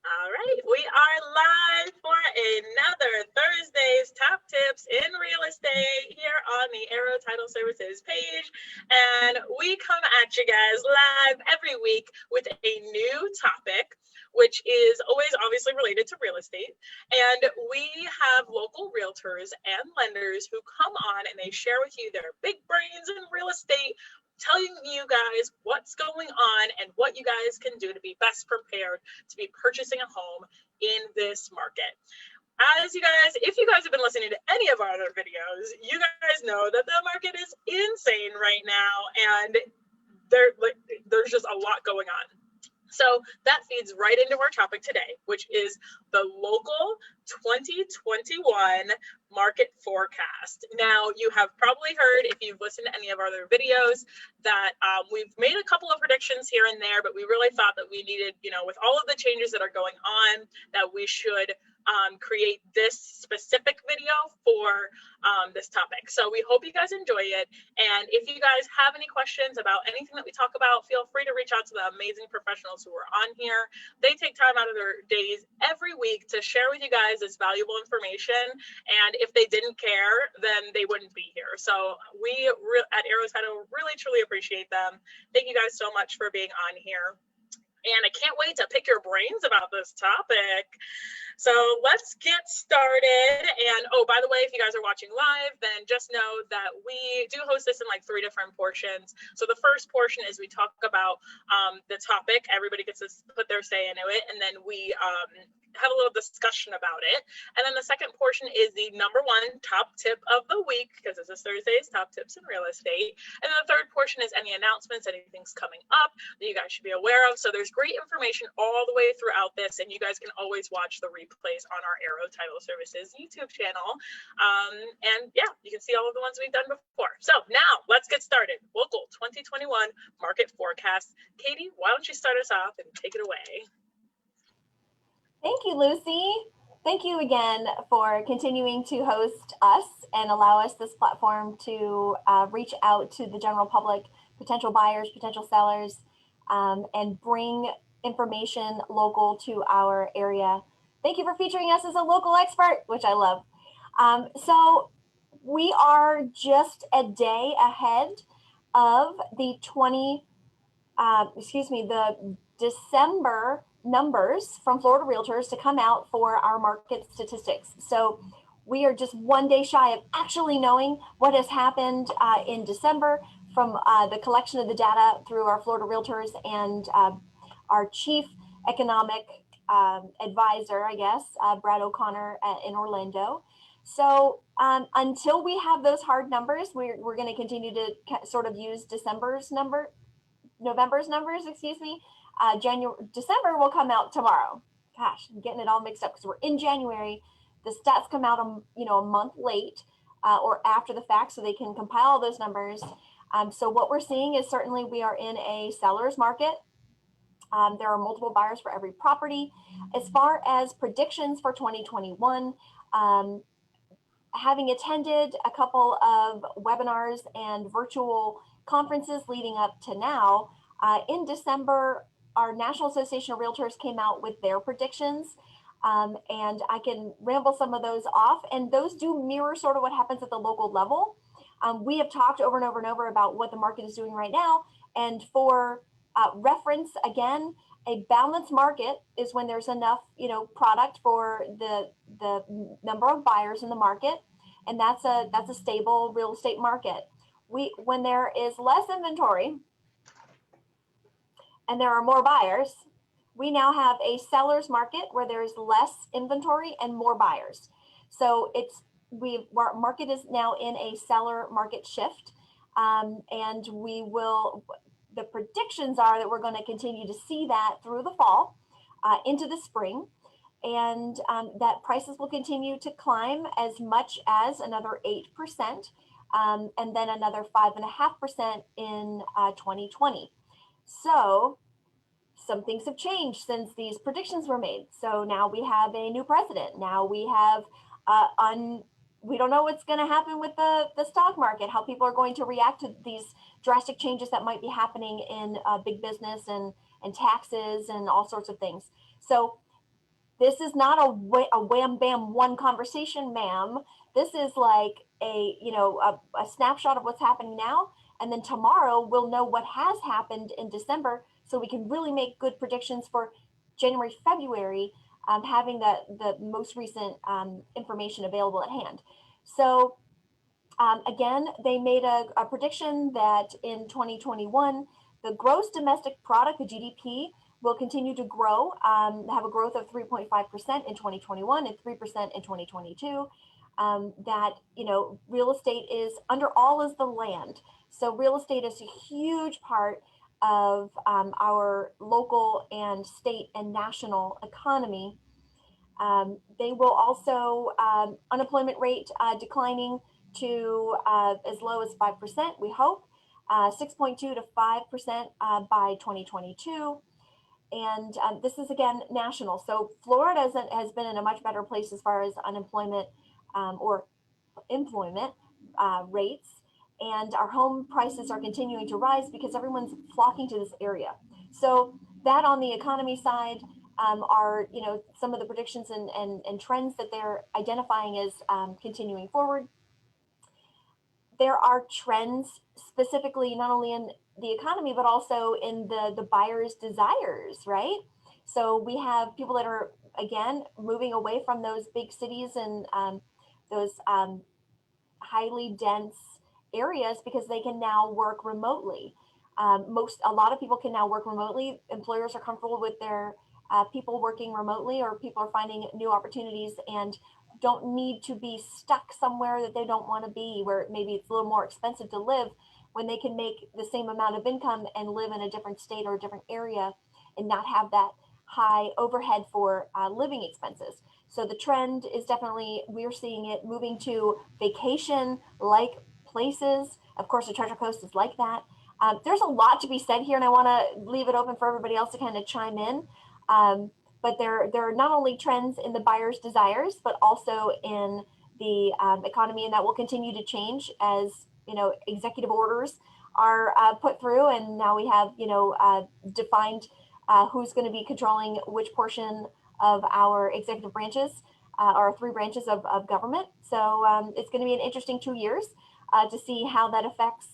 All right, we are live for another Thursday's Top Tips in Real Estate here on the Arrow Title Services page. And we come at you guys live every week with a new topic, which is always obviously related to real estate. And we have local realtors and lenders who come on and they share with you their big brains in real estate, telling you guys what's going on and what you guys can do to be best prepared to be purchasing a home in this market. As you guys, if you guys have been listening to any of our other videos, you guys know that the market is insane right now, and there's just a lot going on. So that feeds right into our topic today, which is the local 2021 market forecast. Now, you have probably heard, if you've listened to any of our other videos, that we've made a couple of predictions here and there, but we really thought that we needed, with all of the changes that are going on, that we should create this specific video for this topic. So we hope you guys enjoy it. And if you guys have any questions about anything that we talk about, feel free to reach out to the amazing professionals who are on here. They take time out of their days every week to share with you guys this valuable information. And if they didn't care, then they wouldn't be here. So we at Arrow Title really, truly appreciate them. Thank you guys so much for being on here. And I can't wait to pick your brains about this topic. So let's get started. And oh, by the way, if you guys are watching live, then just know that we do host this in like 3 different portions. So the first portion is we talk about the topic. Everybody gets to put their say into it. And then we have a little discussion about it. And then the second portion is the #1 top tip of the week, because this is Thursday's top tips in real estate. And then the third portion is any announcements, anything's coming up that you guys should be aware of. So there's great information all the way throughout this, and you guys can always watch the replays on our Arrow Title Services YouTube channel. And yeah, you can see all of the ones we've done before. So now let's get started. Local 2021 market forecast. Katey, why don't you start us off and take it away? Thank you, Lucy. Thank you again for continuing to host us and allow us this platform to reach out to the general public, potential buyers, potential sellers, and bring information local to our area. Thank you for featuring us as a local expert, which I love. So we are just a day ahead of the December numbers from Florida Realtors to come out for our market statistics. So we are just one day shy of actually knowing what has happened in December from the collection of the data through our Florida Realtors and our chief economic advisor, I guess, Brad O'Connor in Orlando. So until we have those hard numbers, we're going to continue to sort of use November's numbers, excuse me. December will come out tomorrow. Gosh, I'm getting it all mixed up because we're in January. The stats come out, a month late or after the fact, so they can compile all those numbers. So what we're seeing is certainly we are in a seller's market. There are multiple buyers for every property. As far as predictions for 2021, having attended a couple of webinars and virtual conferences leading up to now, in December, our National Association of Realtors came out with their predictions, and I can ramble some of those off, and those do mirror sort of what happens at the local level. We have talked over and over and over about what the market is doing right now, and for reference, again, a balanced market is when there's enough, product for the number of buyers in the market, and that's a stable real estate market. When there is less inventory and there are more buyers, we now have a seller's market where there's less inventory and more buyers. So our market is now in a seller market shift, and the predictions are that we're going to continue to see that through the fall into the spring, and that prices will continue to climb as much as another 8%, and then another 5.5% in 2020. So some things have changed since these predictions were made. So now we have a new president. Now we have we don't know what's going to happen with the stock market, how people are going to react to these drastic changes that might be happening in big business and taxes and all sorts of things. So This is not a wham bam one conversation, ma'am. This is like a, a snapshot of what's happening now. And then tomorrow we'll know what has happened in December, so we can really make good predictions for January, February, having the most recent information available at hand. So again, they made a prediction that in 2021, the gross domestic product, the GDP, will continue to grow, have a growth of 3.5% in 2021 and 3% in 2022. That, real estate is under all is the land. So real estate is a huge part of our local and state and national economy. They will also, unemployment rate declining to as low as 5%, we hope, 6.2 to 5% by 2022. And this is, again, national. So Florida has been in a much better place as far as unemployment or employment rates. And our home prices are continuing to rise because everyone's flocking to this area. So that on the economy side are, some of the predictions and trends that they're identifying as continuing forward. There are trends specifically not only in the economy, but also in the buyer's desires, right? So we have people that are, again, moving away from those big cities and those highly dense areas because they can now work remotely. A lot of people can now work remotely. Employers are comfortable with their people working remotely, or people are finding new opportunities and don't need to be stuck somewhere that they don't want to be, where maybe it's a little more expensive to live, when they can make the same amount of income and live in a different state or a different area and not have that high overhead for living expenses. So the trend is definitely, we're seeing it moving to vacation-like places. Of course, the Treasure Coast is like that. There's a lot to be said here, and I want to leave it open for everybody else to kind of chime in. But there are not only trends in the buyer's desires, but also in the economy, and that will continue to change as executive orders are put through, and now we have defined who's going to be controlling which portion of our executive branches, our three branches of government. So it's going to be an interesting 2 years to see how that affects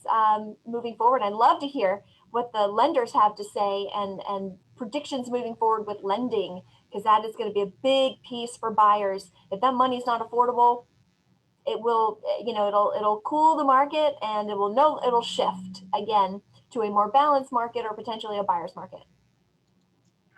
moving forward. I'd love to hear what the lenders have to say and predictions moving forward with lending, because that is going to be a big piece for buyers. If that money is not affordable, it will, it'll cool the market, and it'll shift again to a more balanced market or potentially a buyer's market.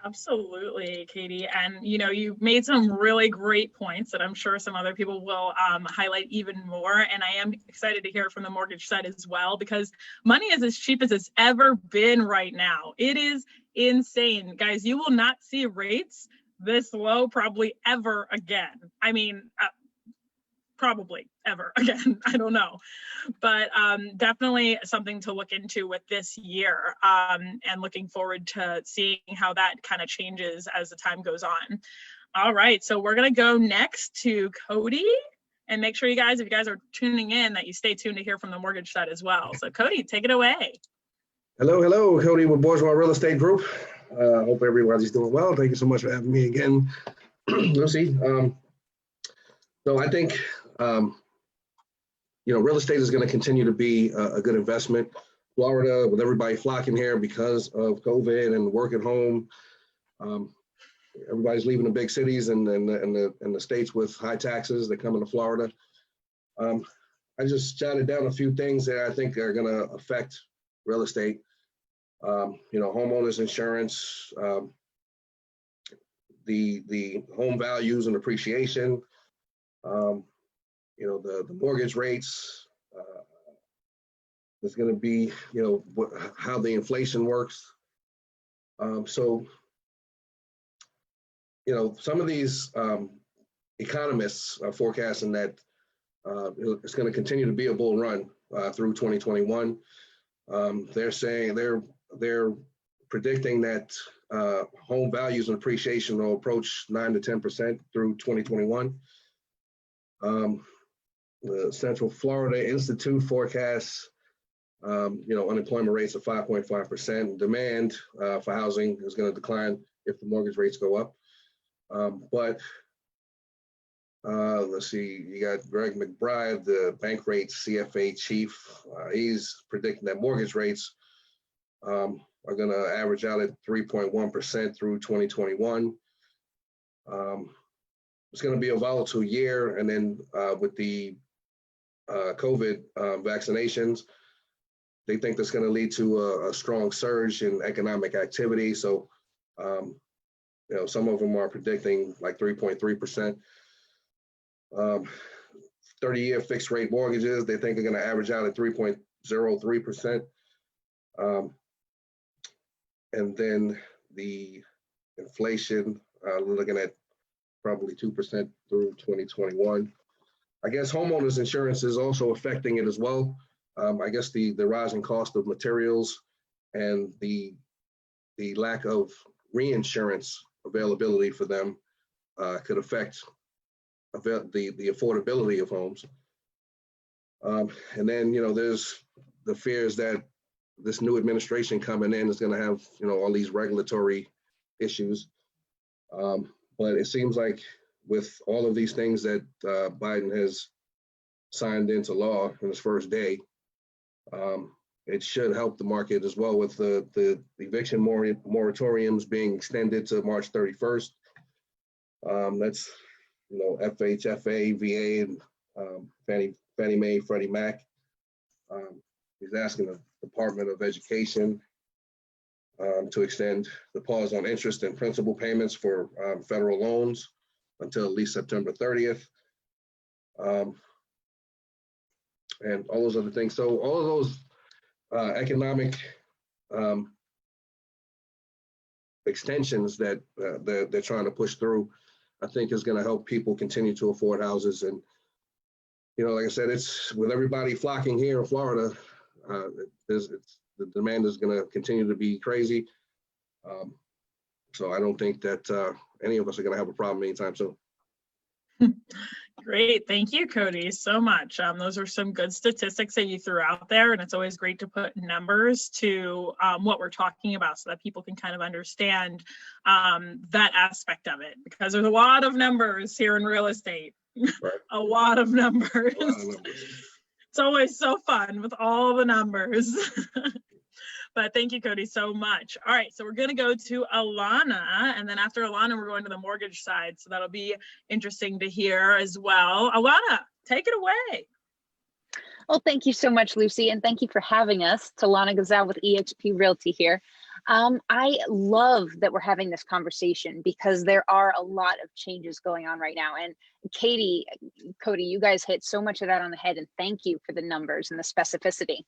Absolutely, Katey. And, you made some really great points that I'm sure some other people will highlight even more. And I am excited to hear from the mortgage side as well, because money is as cheap as it's ever been right now. It is insane. Guys, you will not see rates this low probably ever again. I mean, probably ever again. I don't know, but definitely something to look into with this year, and looking forward to seeing how that kind of changes as the time goes on. All right, so we're gonna go next to Codi, and make sure you guys, if you guys are tuning in, that you stay tuned to hear from the mortgage side as well. So Codi, take it away. Hello, Codi with Bourgeois Real Estate Group. Hope everybody's doing well. Thank you so much for having me again, Lucie. So I think real estate is going to continue to be a good investment. Florida, with everybody flocking here because of COVID and work at home, everybody's leaving the big cities and the states with high taxes. They're coming to Florida. I just jotted down a few things that I think are going to affect real estate. Homeowners insurance, the home values and appreciation. The mortgage rates, there's going to be, how the inflation works. So some of these economists are forecasting that it's going to continue to be a bull run through 2021. They're saying they're predicting that home values and appreciation will approach 9 to 10% through 2021. The Central Florida Institute forecasts, unemployment rates of 5.5%. Demand for housing is going to decline if the mortgage rates go up. But let's see, you got Greg McBride, the bank rates CFA chief. He's predicting that mortgage rates are going to average out at 3.1% through 2021. It's going to be a volatile year, and then with the COVID vaccinations, they think that's going to lead to a strong surge in economic activity. So, some of them are predicting like 3.3%. 30-year fixed rate mortgages, they think are going to average out at 3.03%. And then the inflation, we're looking at probably 2% through 2021. I guess homeowners insurance is also affecting it as well. I guess the rising cost of materials and the lack of reinsurance availability for them could affect the affordability of homes. And then, there's the fears that this new administration coming in is going to have, all these regulatory issues. But it seems like with all of these things that Biden has signed into law in his first day, it should help the market as well with the eviction moratoriums being extended to March 31st. That's, FHFA, VA, and Fannie Mae, Freddie Mac. He's asking the Department of Education to extend the pause on interest and principal payments for federal loans until at least September 30th. And all those other things. So all of those economic extensions that they're trying to push through, I think is going to help people continue to afford houses. And, like I said, it's with everybody flocking here in Florida, the demand is going to continue to be crazy. So I don't think that any of us are going to have a problem anytime soon. Great. Thank you, Codi, so much. Those are some good statistics that you threw out there, and it's always great to put numbers to what we're talking about so that people can kind of understand that aspect of it, because there's a lot of numbers here in real estate. Right. A lot of numbers. It's always so fun with all the numbers. But thank you, Codi, so much. All right, so we're going to go to Alannah, and then after Alannah, we're going to the mortgage side. So that'll be interesting to hear as well. Alannah, take it away. Well, thank you so much, Lucy, and thank you for having us. It's Alannah Ghazel with eXp Realty here. I love that we're having this conversation because there are a lot of changes going on right now. And Katey, Codi, you guys hit so much of that on the head, and thank you for the numbers and the specificity.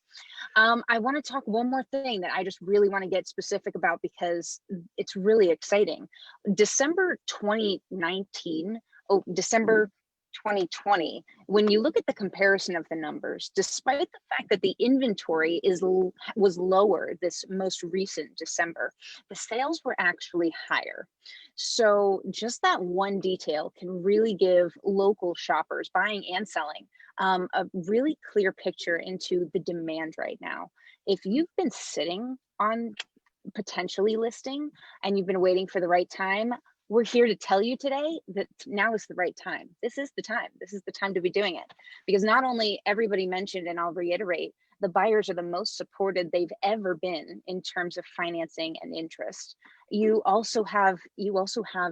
I want to talk one more thing that I just really want to get specific about because it's really exciting. December 2019, December 2020, when you look at the comparison of the numbers, despite the fact that the inventory was lower this most recent December, the sales were actually higher. So just that one detail can really give local shoppers buying and selling a really clear picture into the demand right now. If you've been sitting on potentially listing and you've been waiting for the right time, we're here to tell you today that now is the right time. This is the time. This is the time to be doing it. Because not only everybody mentioned, and I'll reiterate, the buyers are the most supported they've ever been in terms of financing and interest. You also have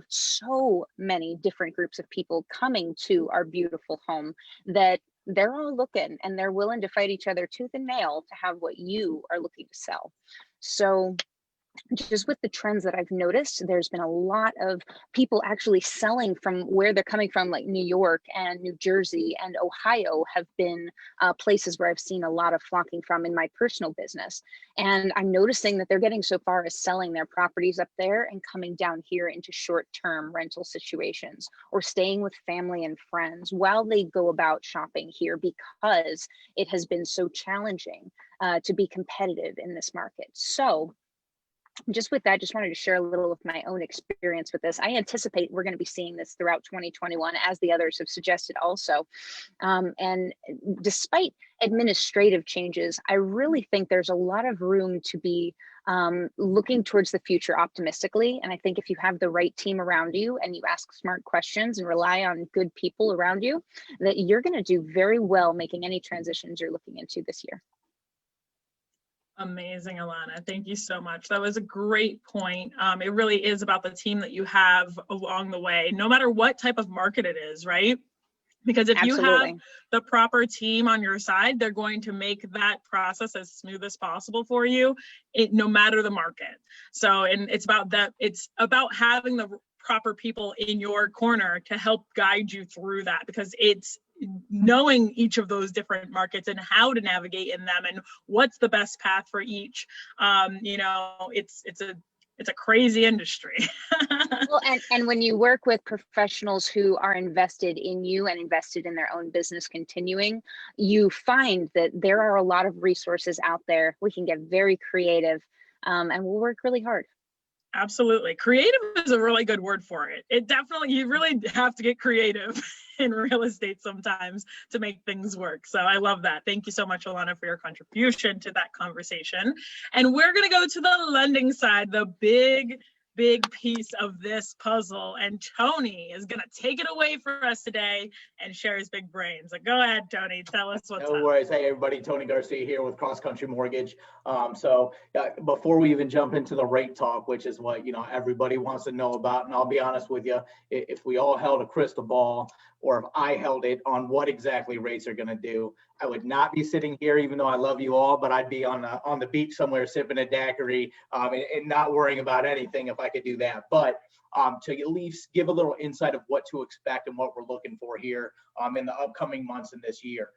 so many different groups of people coming to our beautiful home that they're all looking and they're willing to fight each other tooth and nail to have what you are looking to sell. So just with the trends that I've noticed, there's been a lot of people actually selling from where they're coming from, like New York and New Jersey and Ohio have been places where I've seen a lot of flocking from in my personal business. And I'm noticing that they're getting so far as selling their properties up there and coming down here into short-term rental situations or staying with family and friends while they go about shopping here because it has been so challenging to be competitive in this market. So just with that, just wanted to share a little of my own experience with this. I anticipate we're going to be seeing this throughout 2021, as the others have suggested also. And despite administrative changes, I really think there's a lot of room to be looking towards the future optimistically. And I think if you have the right team around you and you ask smart questions and rely on good people around you, that you're going to do very well making any transitions you're looking into this year. Amazing, Alannah. Thank you so much. That was a great point. It really is about the team that you have along the way, no matter what type of market it is, right? Because if you have the proper team on your side, they're going to make that process as smooth as possible for you, no matter the market. So, and it's about that. It's about having the proper people in your corner to help guide you through that, because it's knowing each of those different markets and how to navigate in them and what's the best path for each. It's a crazy industry. Well, and when you work with professionals who are invested in you and invested in their own business continuing, you find that there are a lot of resources out there. We can get very creative, and we'll work really hard. Absolutely. Creative is a really good word for it. It definitely, you really have to get creative in real estate sometimes to make things work. So I love that. Thank you so much, Alannah, for your contribution to that conversation. And we're going to go to the lending side, the big piece of this puzzle. And Tony is going to take it away for us today and share his big brains. So go ahead, Tony, tell us what's up. No worries. Hey, everybody, Tony Garcia here with CrossCountry Mortgage. Before we even jump into the rate talk, which is what, everybody wants to know about, and I'll be honest with you, if we all held a crystal ball, or if I held it on what exactly rates are going to do, I would not be sitting here, even though I love you all, but I'd be on the beach somewhere sipping a daiquiri and not worrying about anything if I could do that. But to at least give a little insight of what to expect and what we're looking for here in the upcoming months in this year.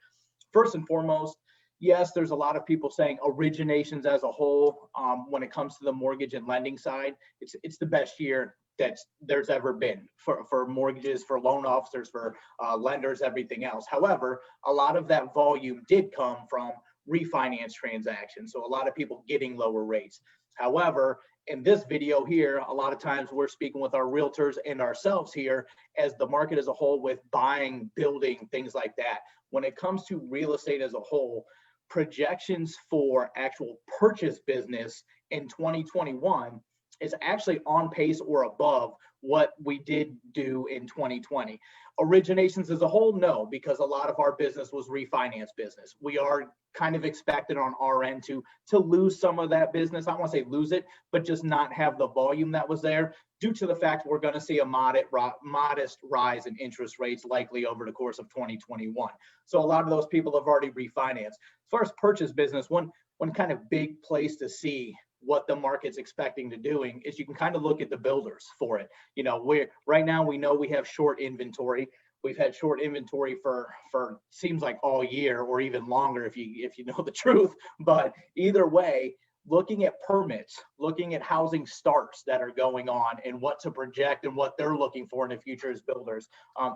First and foremost, yes, there's a lot of people saying originations as a whole, when it comes to the mortgage and lending side, it's the best year that there's ever been for mortgages, for loan officers, for lenders, everything else. However, a lot of that volume did come from refinance transactions. So a lot of people getting lower rates. However, in this video here, a lot of times we're speaking with our realtors and ourselves here as the market as a whole with buying, building, things like that. When it comes to real estate as a whole, projections for actual purchase business in 2021 is actually on pace or above what we did do in 2020. Originations as a whole, no, because a lot of our business was refinance business. We are kind of expected on our end to lose some of that business. I don't want to say lose it, but just not have the volume that was there due to the fact we're going to see a modest rise in interest rates likely over the course of 2021. So a lot of those people have already refinanced. As far as purchase business, one kind of big place to see what the market's expecting to doing is you can kind of look at the builders for it. Right now we know we have short inventory. We've had short inventory for seems like all year or even longer if you know the truth. But either way, looking at permits, looking at housing starts that are going on and what to project and what they're looking for in the future as builders.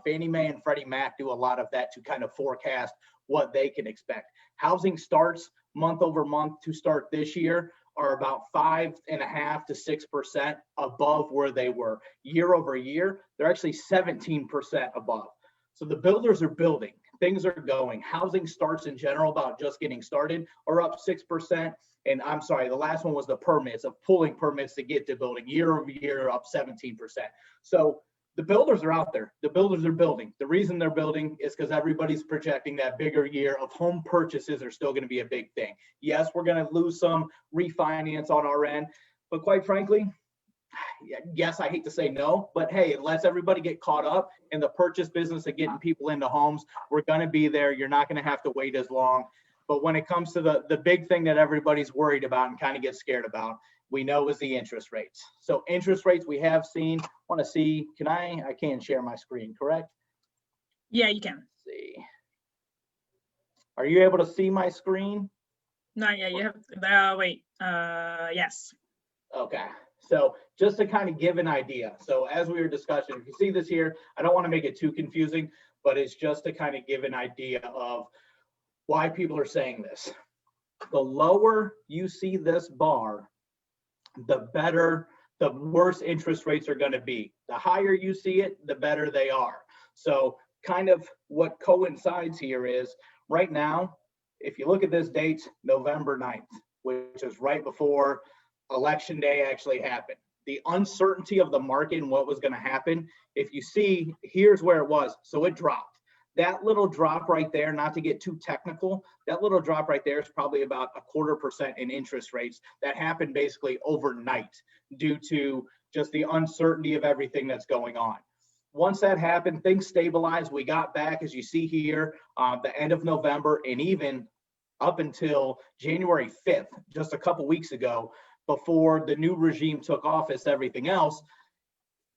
Fannie Mae and Freddie Mac do a lot of that to kind of forecast what they can expect. Housing starts month over month to start this year are about 5.5% to 6% above where they were. Year over year, they're actually 17% above. So the builders are building, things are going. Housing starts in general, about just getting started, are up 6%. And I'm sorry, the last one was the permits, of pulling permits to get to building. Year over year, up 17%. So the builders are out there. The builders are building. The reason they're building is because everybody's projecting that bigger year of home purchases are still going to be a big thing. Yes, we're going to lose some refinance on our end, but quite frankly, yes, I hate to say no, but hey, it lets everybody get caught up in the purchase business of getting people into homes. We're going to be there. You're not going to have to wait as long. But when it comes to the big thing that everybody's worried about and kind of gets scared about, we know is the interest rates. So interest rates we have seen. Want to see, I can't share my screen, correct? Yeah, you can. Let's see. Are you able to see my screen? Not yet. You have, yes. Okay. So just to kind of give an idea. So as we were discussing, if you see this here, I don't want to make it too confusing, but it's just to kind of give an idea of why people are saying this. The lower you see this bar, the worse interest rates are going to be. The higher you see it, the better they are. So kind of what coincides here is right now, if you look at this date, November 9th, which is right before election day actually happened. The uncertainty of the market and what was going to happen, if you see, here's where it was. So it dropped. That little drop right there, not to get too technical, that little drop right there is probably about 0.25% in interest rates. That happened basically overnight due to just the uncertainty of everything that's going on. Once that happened, things stabilized. We got back, as you see here, the end of November, and even up until January 5th, just a couple weeks ago, before the new regime took office, everything else,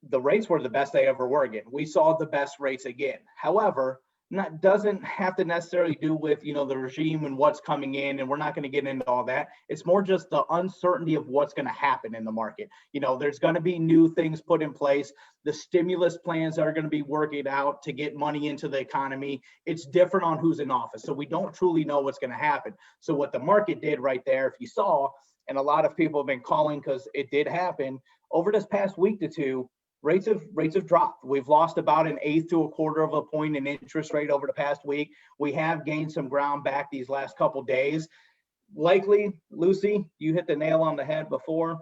the rates were the best they ever were again. We saw the best rates again. However, that doesn't have to necessarily do with, you know, the regime and what's coming in, and we're not going to get into all that. It's more just the uncertainty of what's going to happen in the market. You know, there's going to be new things put in place. The stimulus plans are going to be working out to get money into the economy. It's different on who's in office. So we don't truly know what's going to happen. So what the market did right there, if you saw, and a lot of people have been calling because it did happen over this past week to two, rates have dropped. We've lost about 1/8 to 1/4 point in interest rate over the past week. We have gained some ground back these last couple days. Likely, Lucy, you hit the nail on the head before.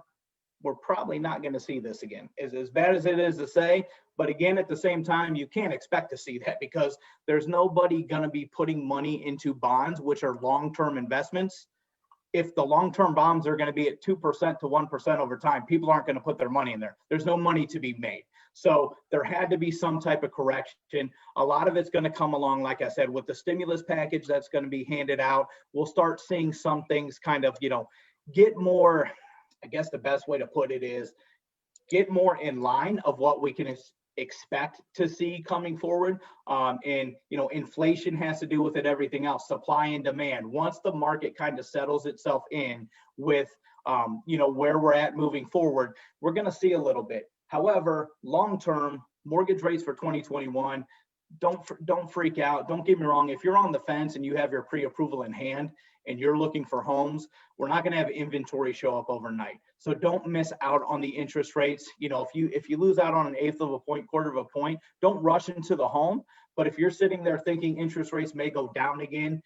We're probably not going to see this again. As bad as it is to say, but again, at the same time, you can't expect to see that because there's nobody going to be putting money into bonds, which are long-term investments. If the long-term bonds are going to be at 2% to 1% over time, people aren't going to put their money in there. There's no money to be made. So there had to be some type of correction. A lot of it's going to come along, like I said, with the stimulus package that's going to be handed out. We'll start seeing some things kind of, you know, get more, I guess the best way to put it is get more in line of what we can expect to see coming forward. And, you know, inflation has to do with it, everything else, supply and demand. Once the market kind of settles itself in with, you know, where we're at moving forward, we're going to see a little bit. However, long-term mortgage rates for 2021, don't freak out. Don't get me wrong. If you're on the fence and you have your pre-approval in hand and you're looking for homes, we're not going to have inventory show up overnight. So don't miss out on the interest rates. You know, if you lose out on 1/8 of a point, 1/4 of a point, don't rush into the home. But if you're sitting there thinking interest rates may go down again,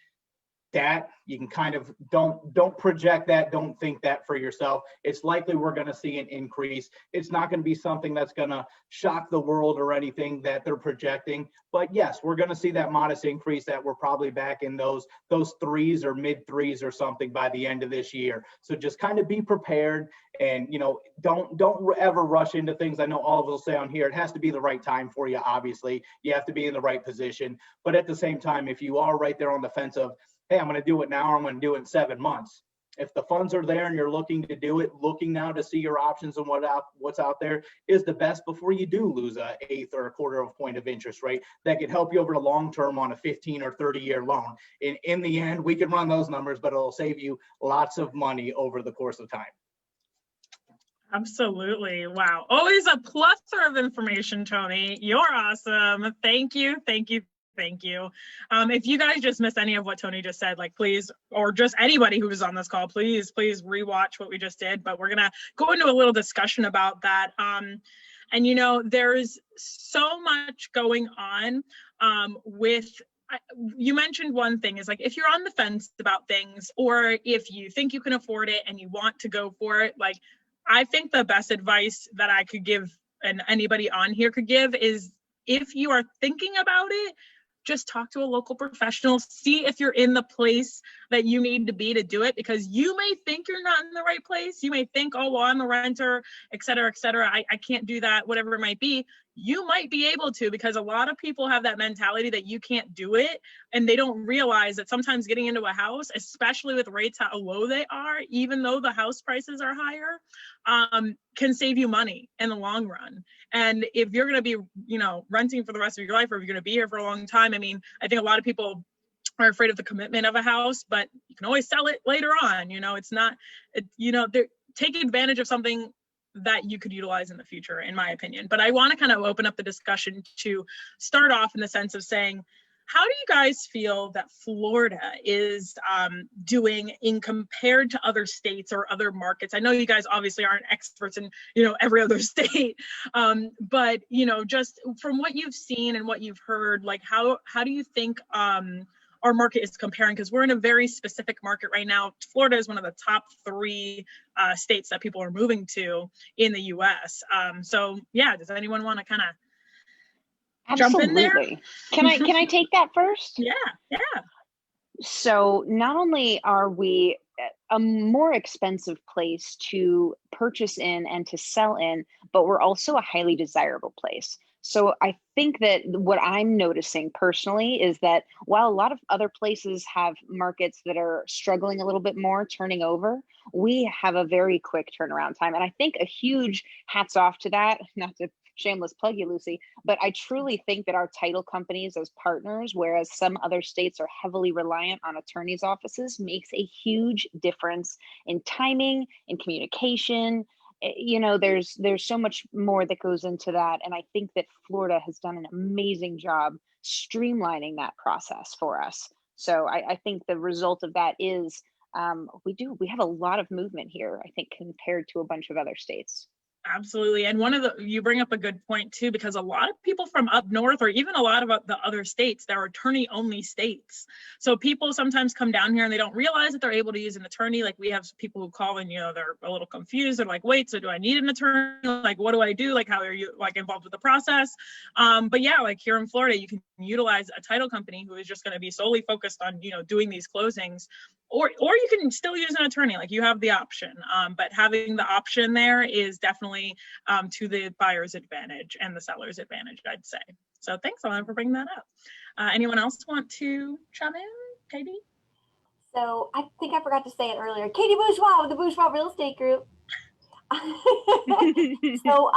that you can kind of don't project that. Don't think that for yourself. It's likely we're going to see an increase. It's not going to be something that's going to shock the world or anything that they're projecting. But yes, we're going to see that modest increase that we're probably back in those 3s or mid 3s or something by the end of this year. So just kind of be prepared and, you know, don't ever rush into things. I know all of us will say on here, it has to be the right time for you. Obviously, you have to be in the right position. But at the same time, if you are right there on the fence of, hey, I'm going to do it now or I'm going to do it in 7 months. If the funds are there and you're looking to do it, looking now to see your options and what's out there is the best before you do lose 1/8 or 1/4 of a point of interest rate that could help you over the long term on a 15 or 30-year loan. In the end, we can run those numbers, but it'll save you lots of money over the course of time. Absolutely. Wow. Always a plethora of information, Tony. You're awesome. Thank you. Thank you. Thank you. If you guys just missed any of what Tony just said, like please, or just anybody who was on this call, please rewatch what we just did. But we're going to go into a little discussion about that. And, you know, there's so much going on with, you mentioned one thing is like, if you're on the fence about things, or if you think you can afford it and you want to go for it, like, I think the best advice that I could give and anybody on here could give is if you are thinking about it, just talk to a local professional, see if you're in the place that you need to be to do it, because you may think you're not in the right place. You may think, oh, well, I'm a renter, et cetera, I can't do that, whatever it might be. You might be able to, because a lot of people have that mentality that you can't do it. And they don't realize that sometimes getting into a house, especially with rates how low they are, even though the house prices are higher, can save you money in the long run. And if you're going to be, you know, renting for the rest of your life, or if you're going to be here for a long time, I mean, I think a lot of people are afraid of the commitment of a house, but you can always sell it later on. You know, it's not, you know, they're taking advantage of something that you could utilize in the future, in my opinion. But I want to kind of open up the discussion to start off in the sense of saying, how do you guys feel that Florida is doing in compared to other states or other markets? I know you guys obviously aren't experts in, you know, every other state, but, you know, just from what you've seen and what you've heard, like how do you think our market is comparing, because we're in a very specific market right now. Florida is one of the top 3 states that people are moving to in the US. So yeah, does anyone want to kind of jump in there? Absolutely. Can I take that first? Yeah. So not only are we a more expensive place to purchase in and to sell in, but we're also a highly desirable place. So I think that what I'm noticing personally is that while a lot of other places have markets that are struggling a little bit more turning over, we have a very quick turnaround time. And I think a huge hats off to that, not to shameless plug you, Lucie, but I truly think that our title companies as partners, whereas some other states are heavily reliant on attorneys' offices, makes a huge difference in timing, in communication. You know, there's so much more that goes into that. And I think that Florida has done an amazing job streamlining that process for us. So I think the result of that is we have a lot of movement here, I think, compared to a bunch of other states. Absolutely. And you bring up a good point too, because a lot of people from up north, or even a lot of the other states, they're attorney only states. So people sometimes come down here and they don't realize that they're able to use an attorney. Like we have people who call and, you know, they're a little confused. They're like, wait, so do I need an attorney? Like, what do I do? Like, how are you like involved with the process? But yeah, like here in Florida, you can utilize a title company who is just going to be solely focused on, you know, doing these closings. Or you can still use an attorney, like you have the option, but having the option there is definitely to the buyer's advantage and the seller's advantage, I'd say. So thanks, Alannah, for bringing that up. Anyone else want to chime in? Katey? So I think I forgot to say it earlier. Katey Bourgeois with the Bourgeois Real Estate Group. So,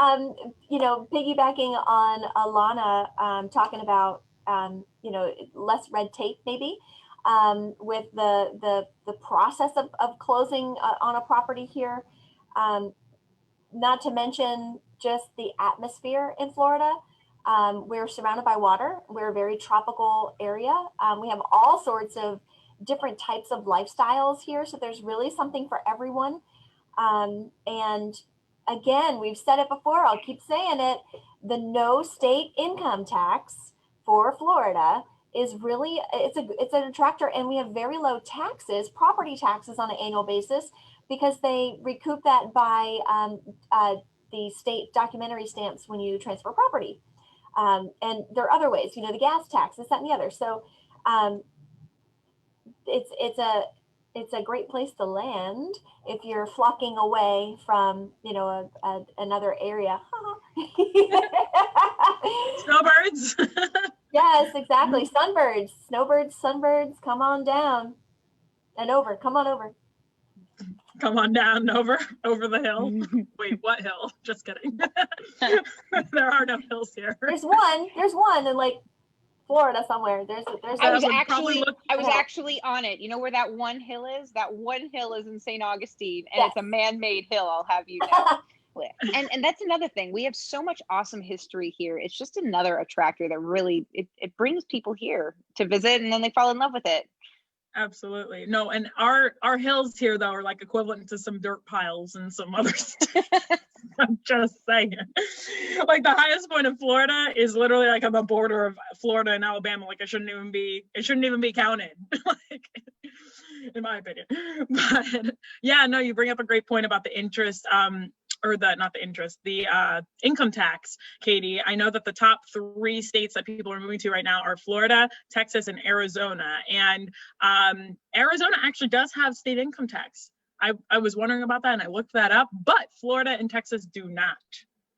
you know, piggybacking on Alannah, talking about, you know, less red tape maybe. With the process of closing on a property here, not to mention just the atmosphere in Florida. We're surrounded by water. We're a very tropical area. We have all sorts of different types of lifestyles here. So there's really something for everyone. And again, we've said it before, I'll keep saying it, the no state income tax for Florida is really, it's an attractor, and we have very low taxes, property taxes on an annual basis, because they recoup that by the state documentary stamps when you transfer property. And there are other ways, you know, the gas tax, this, that, and the other. So it's a great place to land if you're flocking away from, you know, another area. Snowbirds. Yes, exactly. Sunbirds, snowbirds, sunbirds, come on down and over. Come on over. Come on down, over the hill. Wait, what hill? Just kidding. There are no hills here. There's one in like Florida somewhere. I was actually on it. You know where that one hill is? That one hill is in St. Augustine, and It's a man-made hill, I'll have you know. And that's another thing. We have so much awesome history here. It's just another attractor that really, it brings people here to visit, and then they fall in love with it. Absolutely. No, and our hills here though are like equivalent to some dirt piles and some other stuff. I'm just saying. Like the highest point of Florida is literally like on the border of Florida and Alabama. Like it shouldn't even be counted. Like, in my opinion. But yeah, no, you bring up a great point about the interest, the income tax, Katey. I know that the top 3 states that people are moving to right now are Florida, Texas, and Arizona. And Arizona actually does have state income tax. I was wondering about that and I looked that up, but Florida and Texas do not.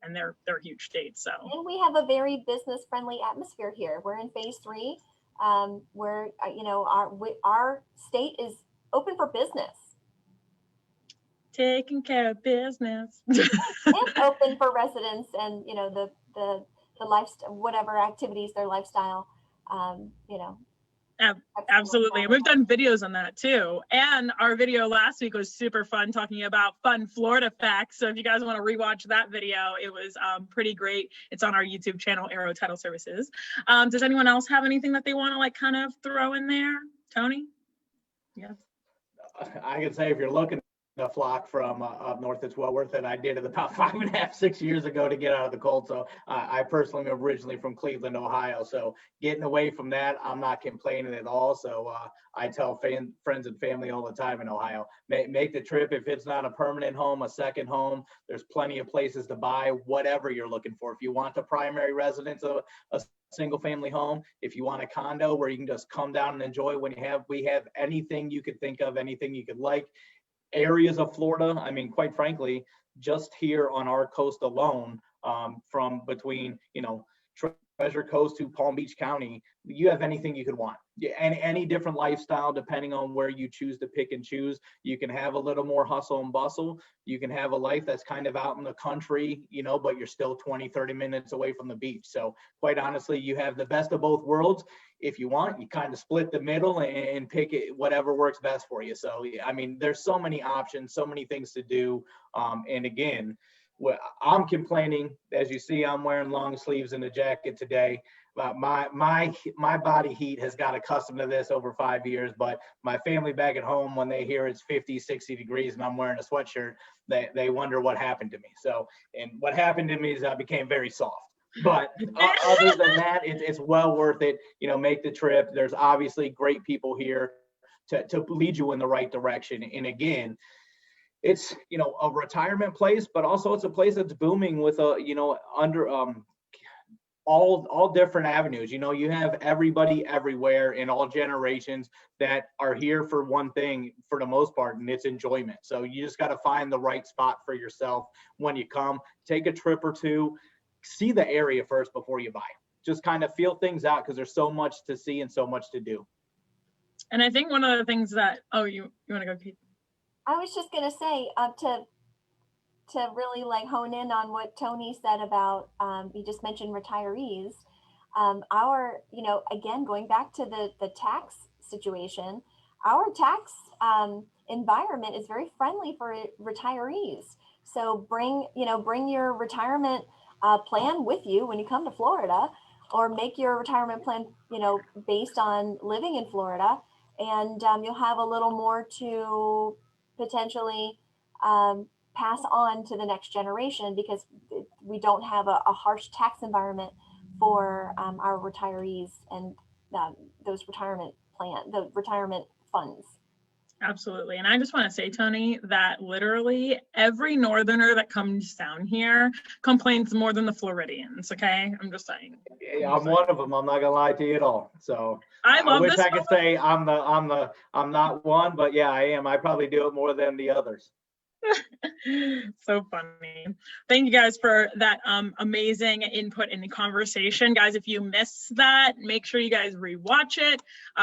And they're huge states. So. And we have a very business friendly atmosphere here. We're in phase 3. Where, you know, our state is open for business. Taking care of business. And open for residents and, you know, the lifestyle, whatever activities, their lifestyle, you know. Absolutely. We've done videos on that too. And our video last week was super fun, talking about fun Florida facts. So if you guys want to rewatch that video, it was pretty great. It's on our YouTube channel, Arrow Title Services. Does anyone else have anything that they want to like kind of throw in there? Tony? Yes. I can say if you're looking a flock from up north. It's well worth it. I did it about 5.5, 6 years ago to get out of the cold. So I personally am originally from Cleveland, Ohio. So getting away from that, I'm not complaining at all. So I tell friends and family all the time in Ohio, make the trip. If it's not a permanent home, a second home, there's plenty of places to buy whatever you're looking for. If you want the primary residence of a single family home, if you want a condo where you can just come down and enjoy, we have anything you could think of, anything you could like. Areas of Florida, I mean, quite frankly, just here on our coast alone, from between, Treasure Coast to Palm Beach County, you have anything you could want. Any different lifestyle, depending on where you choose to pick and choose. You can have a little more hustle and bustle. You can have a life that's kind of out in the country, but you're still 20, 30 minutes away from the beach. So quite honestly, you have the best of both worlds. If you want, you kind of split the middle and pick it, whatever works best for you. So, I mean, there's so many options, so many things to do. And again, well, I'm complaining, as you see, I'm wearing long sleeves and a jacket today. My body heat has got accustomed to this over 5 years, but my family back at home, when they hear it's 50, 60 degrees and I'm wearing a sweatshirt, they wonder what happened to me. So, and what happened to me is I became very soft. But other than that, it's well worth it. Make the trip. There's obviously great people here to lead you in the right direction. And again, it's, a retirement place, but also it's a place that's booming with all different avenues. You have everybody everywhere in all generations that are here for one thing for the most part, and it's enjoyment. So you just got to find the right spot for yourself when you come. Take a trip or two, see the area first before you buy. Just kind of feel things out, because there's so much to see and so much to do. And I think one of the things that, you want to go, Katey? I was just going to say, to really hone in on what Tony said about, you just mentioned retirees. Again, going back to the tax situation, our tax environment is very friendly for retirees. So bring your retirement plan with you when you come to Florida, or make your retirement plan, based on living in Florida, and you'll have a little more to potentially pass on to the next generation, because we don't have a harsh tax environment for our retirees and the retirement funds. Absolutely. And I just want to say, Tony, that literally every Northerner that comes down here complains more than the Floridians. Okay. I'm just saying. Yeah, I'm one of them. I'm not gonna lie to you at all. So I wish I could say I'm not one, but yeah, I am. I probably do it more than the others. So funny. Thank you guys for that amazing input in the conversation. Guys, if you missed that, make sure you guys rewatch it.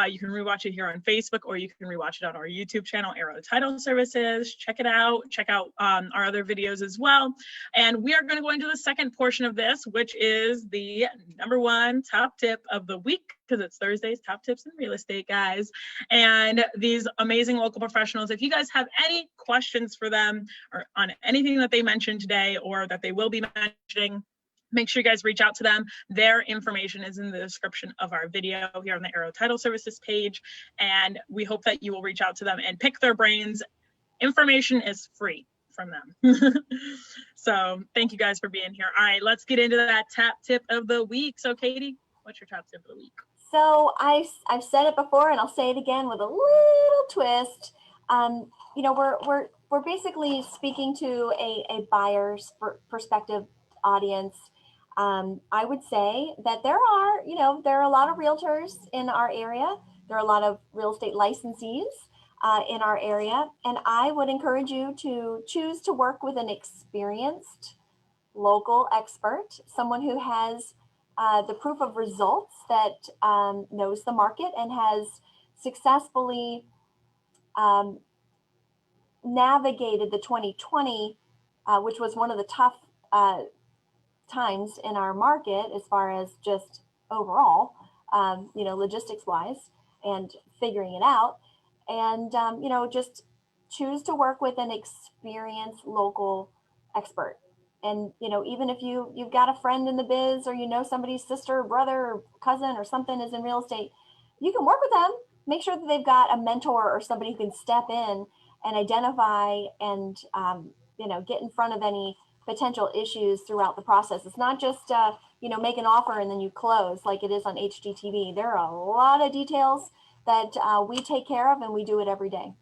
You can rewatch it here on Facebook, or you can rewatch it on our YouTube channel, Arrow Title Services. Check it out. Check out our other videos as well. And we are going to go into the second portion of this, which is the #1 top tip of the week, because it's Thursday's top tips in real estate, guys. And these amazing local professionals, if you guys have any questions for them or on anything that they mentioned today or that they will be mentioning, make sure you guys reach out to them. Their information is in the description of our video here on the Arrow Title Services page. And we hope that you will reach out to them and pick their brains. Information is free from them. So thank you guys for being here. All right, let's get into that top tip of the week. So Katey, what's your top tip of the week? So I've said it before, and I'll say it again with a little twist. We're basically speaking to a buyer's perspective audience. I would say that there are a lot of realtors in our area. There are a lot of real estate licensees in our area, and I would encourage you to choose to work with an experienced local expert, someone who has the proof of results, that knows the market and has successfully navigated the 2020, which was one of the tough times in our market as far as just overall, logistics wise and figuring it out. And, just choose to work with an experienced local expert. And, even if you've got a friend in the biz, or somebody's sister or brother or cousin or something is in real estate, you can work with them. Make sure that they've got a mentor or somebody who can step in and identify and, get in front of any potential issues throughout the process. It's not just, make an offer and then you close like it is on HGTV. There are a lot of details that we take care of, and we do it every day.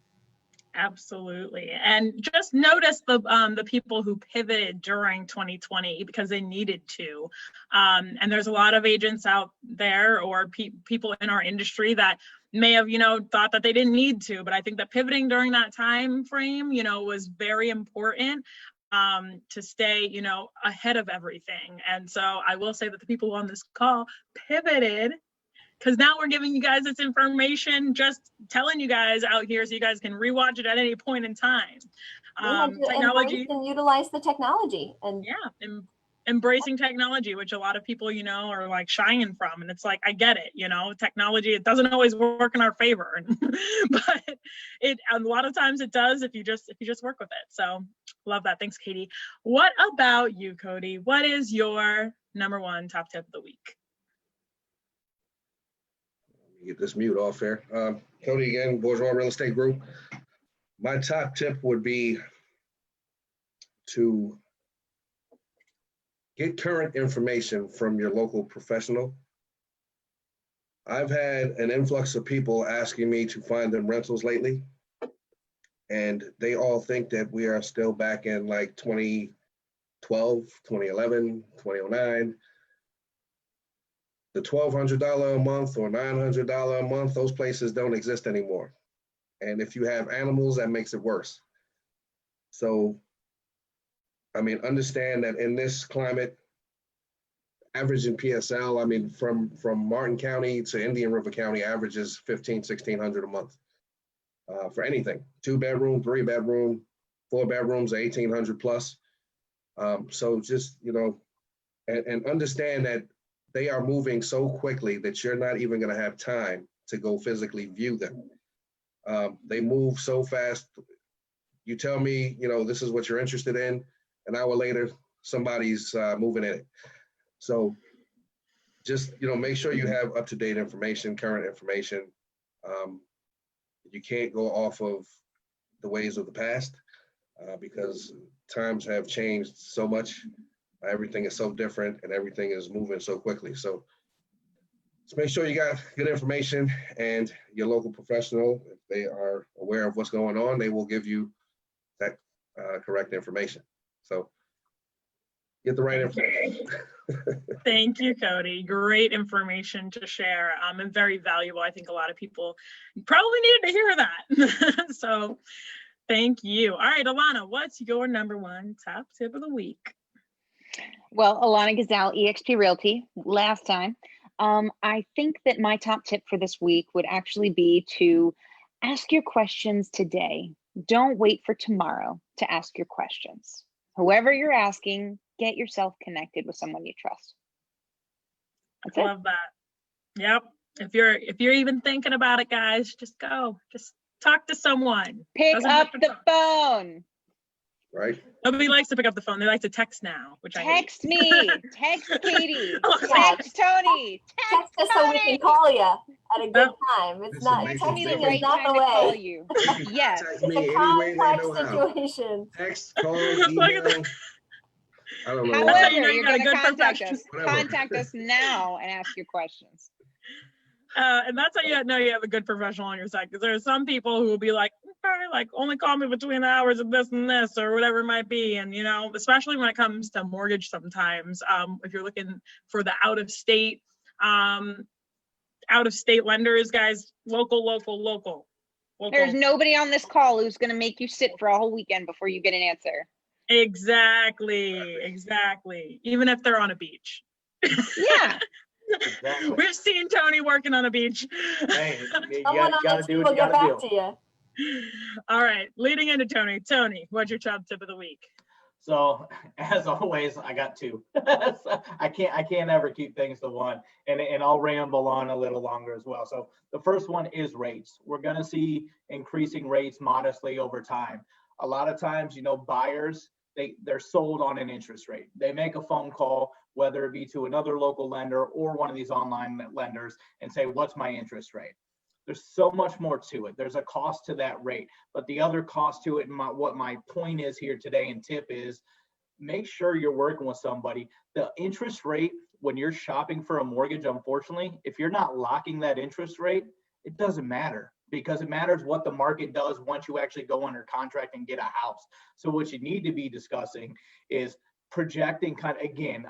Absolutely. And just notice the people who pivoted during 2020 because they needed to. And there's a lot of agents out there or people in our industry that may have, thought that they didn't need to, but I think that pivoting during that time frame, was very important to stay, ahead of everything. And so I will say that the people on this call pivoted, because now we're giving you guys this information, just telling you guys out here so you guys can rewatch it at any point in time. Technology and utilize the technology, and embracing technology, which a lot of people, are like shying from. And it's like, I get it, technology, it doesn't always work in our favor, but a lot of times it does if you just work with it. So love that. Thanks, Katey. What about you, Codi? What is your number one top tip of the week? Get this mute off here. Codi again, Bourgeois Real Estate Group. My top tip would be to get current information from your local professional. I've had an influx of people asking me to find them rentals lately, and they all think that we are still back in like 2012, 2011, 2009. The $1,200 a month or $900 a month, those places don't exist anymore. And if you have animals, that makes it worse. So, understand that in this climate, average in PSL, from Martin County to Indian River County, averages $1,500-1,600 a month for anything. 2-bedroom, 3-bedroom, 4 bedrooms, 1,800 plus. So just, and understand that they are moving so quickly that you're not even going to have time to go physically view them. They move so fast. You tell me, this is what you're interested in. An hour later, somebody's moving in it. So just, make sure you have up-to-date information, current information. You can't go off of the ways of the past because times have changed so much. Everything is so different and everything is moving so quickly. So just make sure you got good information, and your local professional, if they are aware of what's going on, they will give you that correct information. So get the right information. Thank you, Codi. Great information to share and very valuable. I think a lot of people probably needed to hear that. So thank you. All right, Alannah, what's your number one top tip of the week? Well, Alannah Ghazel, eXp Realty, last time. I think that my top tip for this week would actually be to ask your questions today. Don't wait for tomorrow to ask your questions. Whoever you're asking, get yourself connected with someone you trust. That's it. Love that. Yep. If you're even thinking about it, guys, just go. Just talk to someone. Pick up the phone. Right? Nobody likes to pick up the phone. They like to text now, which text me. Text Katey. Text Tony. Text us so we can call you at a good time. It's not texting is not the way. You. Yes. Text It's me a any way they know complex how. situation. Text, call, email. I don't know. However, you know you're going to contact us. Whatever. Contact us now and ask your questions. And that's how you know you have a good professional on your side, because there are some people who will be like, okay, like only call me between the hours of this and this or whatever it might be. And, especially when it comes to mortgage sometimes, if you're looking for the out of state lenders, guys, local. There's nobody on this call who's going to make you sit for a whole weekend before you get an answer. Exactly. Even if they're on a beach. Yeah. Exactly. We've seen Tony working on a beach. Hey, you Someone on gotta the do team what will you get gotta back do. to you. All right, leading into Tony. Tony, what's your top tip of the week? So as always, I got two. So I can't ever keep things to one, and I'll ramble on a little longer as well. So the first one is rates. We're gonna see increasing rates modestly over time. A lot of times, buyers, they're sold on an interest rate. They make a phone call, whether it be to another local lender or one of these online lenders, and say, what's my interest rate? there's so much more to it. There's a cost to that rate, but the other cost to it, and what my point is here today and tip is, make sure you're working with somebody. The interest rate when you're shopping for a mortgage, unfortunately, if you're not locking that interest rate, it doesn't matter, because it matters what the market does once you actually go under contract and get a house. So what you need to be discussing is projecting kind of, again,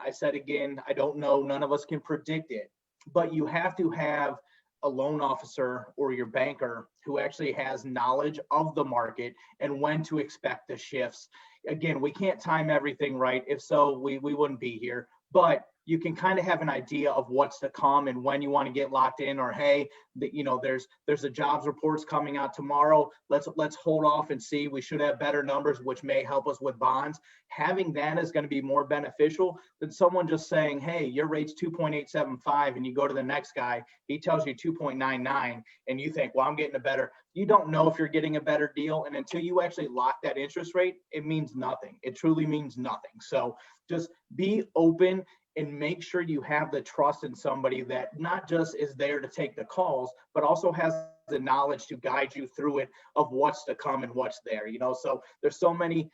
I don't know, none of us can predict it, but you have to have a loan officer or your banker who actually has knowledge of the market and when to expect the shifts. Again, we can't time everything right. If so, we wouldn't be here, but you can kind of have an idea of what's to come and when you want to get locked in, or hey, there's a jobs reports coming out tomorrow. Let's hold off and see. We should have better numbers, which may help us with bonds. Having that is going to be more beneficial than someone just saying, hey, your rate's 2.875, and you go to the next guy, he tells you 2.99, and you think, well, I'm getting a better. You don't know if you're getting a better deal, and until you actually lock that interest rate, it means nothing. It truly means nothing. So just be open and make sure you have the trust in somebody that not just is there to take the calls, but also has the knowledge to guide you through it of what's to come and what's there. So there's so many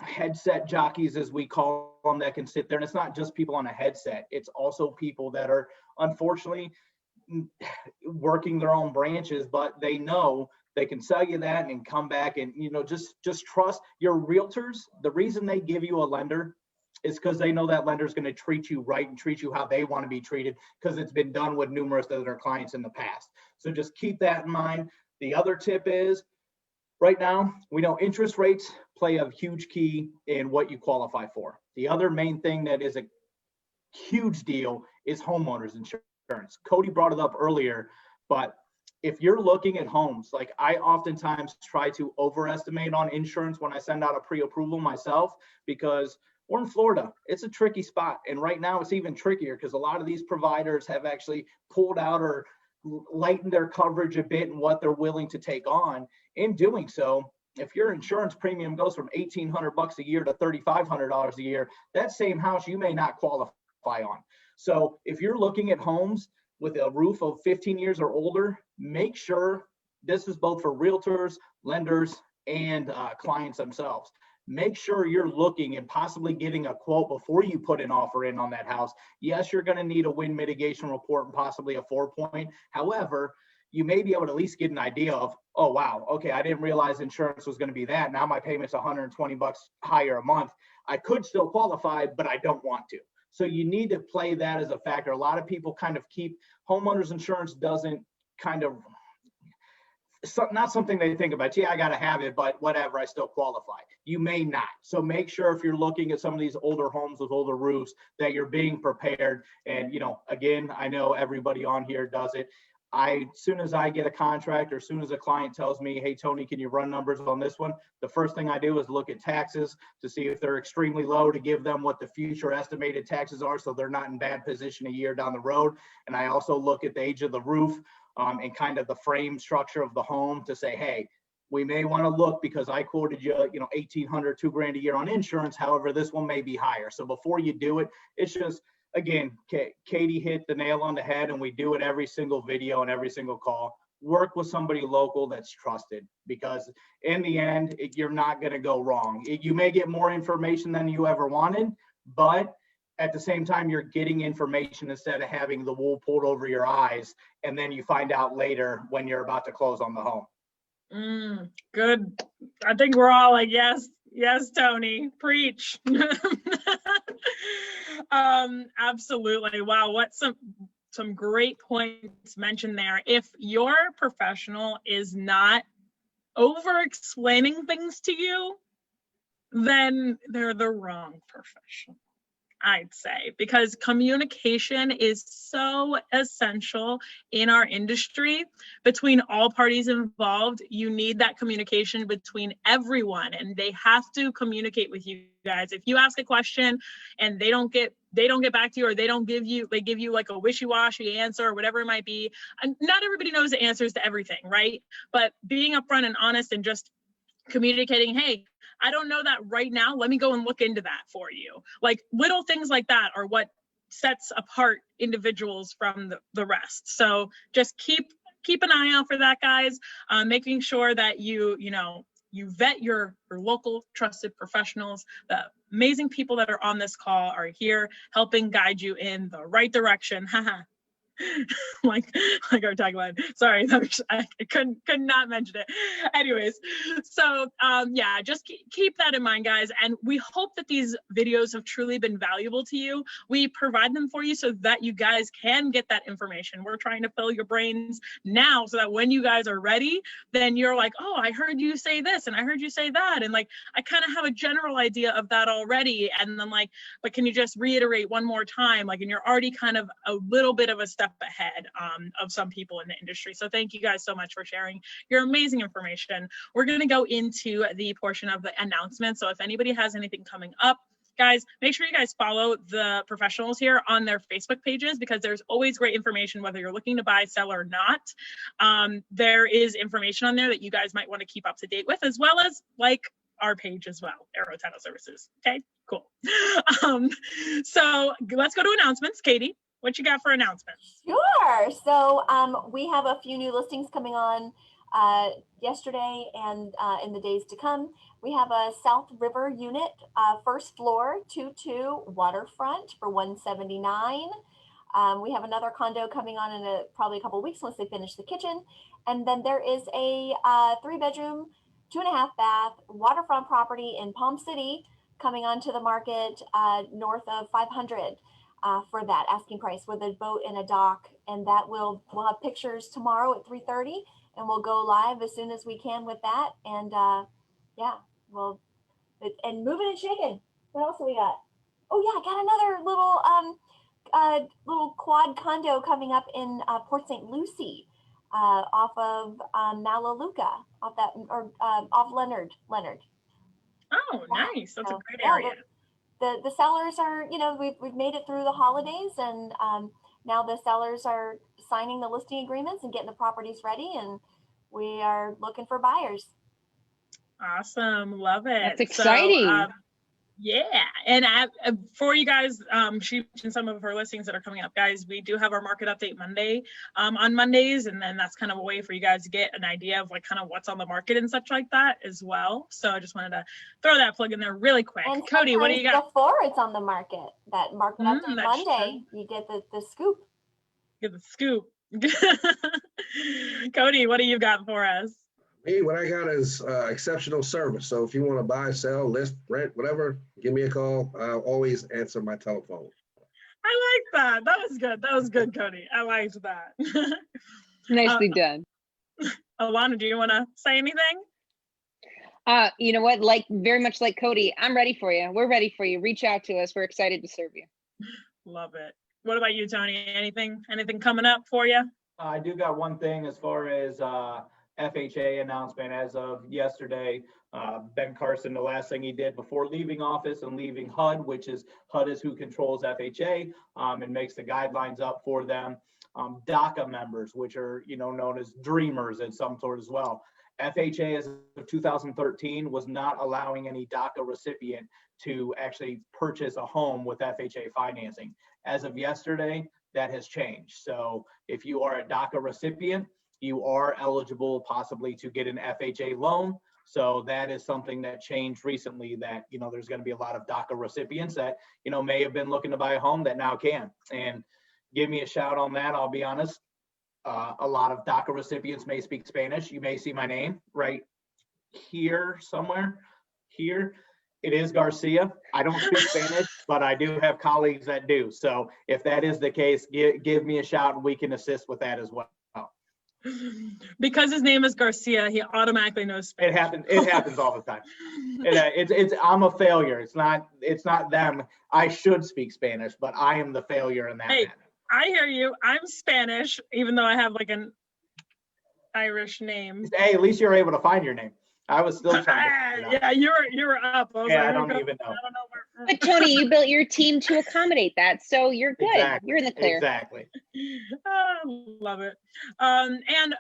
headset jockeys, as we call them, that can sit there. And it's not just people on a headset. It's also people that are unfortunately working their own branches, but they know they can sell you that and come back and, just trust your realtors. The reason they give you a lender is because they know that lender is going to treat you right and treat you how they want to be treated, because it's been done with numerous other clients in the past. So just keep that in mind. The other tip is, right now, we know interest rates play a huge key in what you qualify for. The other main thing that is a huge deal is homeowners insurance. Codi brought it up earlier, but if you're looking at homes, like I oftentimes try to overestimate on insurance when I send out a pre-approval myself, because we're in Florida. It's a tricky spot. And right now it's even trickier because a lot of these providers have actually pulled out or lightened their coverage a bit and what they're willing to take on. In doing so, if your insurance premium goes from $1,800 a year to $3,500 a year, that same house you may not qualify on. So if you're looking at homes with a roof of 15 years or older, make sure, this is both for realtors, lenders, and clients themselves. Make sure you're looking and possibly getting a quote before you put an offer in on that house. Yes, you're going to need a wind mitigation report and possibly a 4-point. However, you may be able to at least get an idea of, oh, wow, okay, I didn't realize insurance was going to be that. Now my payment's $120 higher a month. I could still qualify, but I don't want to. So you need to play that as a factor. A lot of people kind of keep homeowners insurance doesn't kind of, not something they think about. Yeah, I got to have it, but whatever, I still qualify. You may not. So make sure if you're looking at some of these older homes with older roofs that you're being prepared. And, again, I know everybody on here does it. As soon as I get a contract, or as soon as a client tells me, hey, Tony, can you run numbers on this one? The first thing I do is look at taxes to see if they're extremely low, to give them what the future estimated taxes are, so they're not in bad position a year down the road. And I also look at the age of the roof and kind of the frame structure of the home to say, hey, we may want to look, because I quoted you, $1,800, $2,000 a year on insurance. However, this one may be higher. So before you do it, it's just, again, Katey hit the nail on the head, and we do it every single video and every single call. Work with somebody local that's trusted, because in the end, you're not going to go wrong. You may get more information than you ever wanted, but at the same time, you're getting information instead of having the wool pulled over your eyes, and then you find out later when you're about to close on the home. Good. I think we're all like, yes, Tony, preach. Absolutely. Wow, what some great points mentioned there. If your professional is not over explaining things to you, then they're the wrong professional, I'd say, because communication is so essential in our industry between all parties involved. You need that communication between everyone, and they have to communicate with you guys. If you ask a question and they don't get back to you, or they give you like a wishy-washy answer or whatever it might be, and not everybody knows the answers to everything, right? But being upfront and honest and just communicating, hey, I don't know that right now. Let me go and look into that for you. Like little things like that are what sets apart individuals from the rest. So just keep keep an eye out for that, guys. Making sure that you vet your local trusted professionals. The amazing people that are on this call are here helping guide you in the right direction. like our tagline. Sorry, I could not mention it. Anyways, so yeah, just keep that in mind, guys. And we hope that these videos have truly been valuable to you. We provide them for you so that you guys can get that information. We're trying to fill your brains now so that when you guys are ready, then you're like, oh, I heard you say this and I heard you say that. And like, I kind of have a general idea of that already. And then like, but can you just reiterate one more time? Like, and you're already kind of a little bit of a step ahead of some people in the industry. So thank you guys so much for sharing your amazing information. We're going to go into the portion of the announcement. So if anybody has anything coming up, guys, make sure you guys follow the professionals here on their Facebook pages, because there's always great information, whether you're looking to buy, sell, or not. There is information on there that you guys might want to keep up to date with, as well as like our page as well, Arrow Title Services. Okay, cool. So let's go to announcements. Katey, what you got for announcements? Sure. So we have a few new listings coming on yesterday and in the days to come. We have a South River unit, first floor, 2-2 waterfront for $179. We have another condo coming on in probably a couple of weeks once they finish the kitchen. And then there is a 3-bedroom, 2.5 bath waterfront property in Palm City coming onto the market north of 500. For that asking price with a boat and a dock, and that we'll have pictures tomorrow at 3:30, and we'll go live as soon as we can with that. And yeah, and moving and shaking. What else do we got? Oh yeah, I got another little quad condo coming up in Port St. Lucie, off of Malaluca, off Leonard. Oh, nice. That's a great yeah, area. The sellers are, we've made it through the holidays, and now the sellers are signing the listing agreements and getting the properties ready, and we are looking for buyers. Awesome. Love it. That's exciting. So, yeah. And for you guys, she mentioned some of her listings that are coming up. Guys, we do have our market update Monday on Mondays. And then that's kind of a way for you guys to get an idea of like kind of what's on the market and such like that as well. So I just wanted to throw that plug in there really quick. And Codi, what do you got? Before it's on the market, that market update Monday, you get the scoop. Get the scoop. Codi, what do you got for us? Me, what I got is exceptional service. So if you want to buy, sell, list, rent, whatever, give me a call. I'll always answer my telephone. I like that. That was good. That was good, Codi. I liked that. Nicely done. Alannah, do you want to say anything? You know what? Very much like Codi, I'm ready for you. We're ready for you. Reach out to us. We're excited to serve you. Love it. What about you, Tony? Anything coming up for you? I do got one thing as far as FHA announcement as of yesterday. Ben Carson, the last thing he did before leaving office and leaving HUD, which is HUD is who controls FHA and makes the guidelines up for them. DACA members, which are known as dreamers in some sort as well. FHA as of 2013 was not allowing any DACA recipient to actually purchase a home with FHA financing. As of yesterday, that has changed. So if you are a DACA recipient, you are eligible possibly to get an FHA loan. So that is something that changed recently, that, there's going to be a lot of DACA recipients that, may have been looking to buy a home that now can. And give me a shout on that. I'll be honest. A lot of DACA recipients may speak Spanish. You may see my name right here somewhere. Here. It is Garcia. I don't speak Spanish, but I do have colleagues that do. So if that is the case, give me a shout and we can assist with that as well. Because his name is Garcia, he automatically knows Spanish. It happens all the time. I'm a failure. It's not them. I should speak Spanish, but I am the failure in that matter. I hear you. I'm Spanish, even though I have like an Irish name. Hey, at least you're able to find your name. I was still trying to. Yeah, you were up. I don't even know. But Tony, you built your team to accommodate that, so you're good. Exactly. You're in the clear. Exactly. Love it. And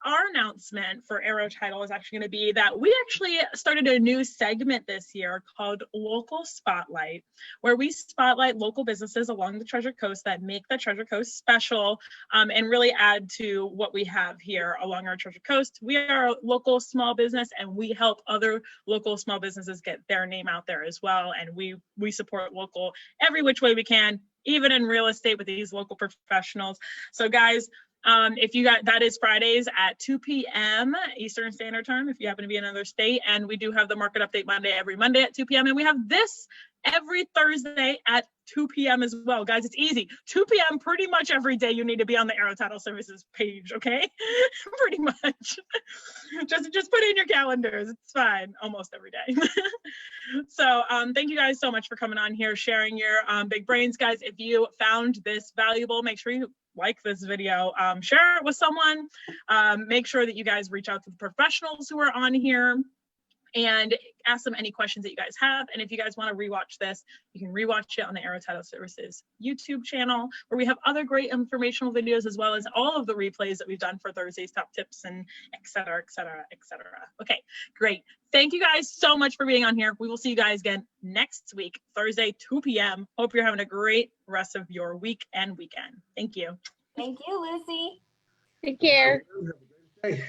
our announcement for Arrow Title is actually going to be that we actually started a new segment this year called Local Spotlight, where we spotlight local businesses along the Treasure Coast that make the Treasure Coast special, and really add to what we have here along our Treasure Coast. We are a local small business, and we help other local small businesses get their name out there as well. And we support local every which way we can, even in real estate with these local professionals. So guys, if you got, that is Fridays at 2 p.m. Eastern Standard Time, if you happen to be in another state. And we do have the Market Update Monday every Monday at 2 p.m. And we have this every Thursday at 2 p.m. as well. Guys, it's easy. 2 p.m. pretty much every day you need to be on the Arrow Title Services page, okay? Pretty much. just put it in your calendars. It's fine. Almost every day. So thank you guys so much for coming on here, sharing your big brains. Guys, if you found this valuable, make sure you like this video, share it with someone, make sure that you guys reach out to the professionals who are on here and ask them any questions that you guys have. And if you guys want to rewatch this, you can rewatch it on the Arrow Title Services YouTube channel, where we have other great informational videos, as well as all of the replays that we've done for Thursday's top tips and et cetera, et cetera, et cetera. Okay, great. Thank you guys so much for being on here. We will see you guys again next week, Thursday, 2 p.m. Hope you're having a great rest of your week and weekend. Thank you. Thank you, Lucy. Take care. Hey.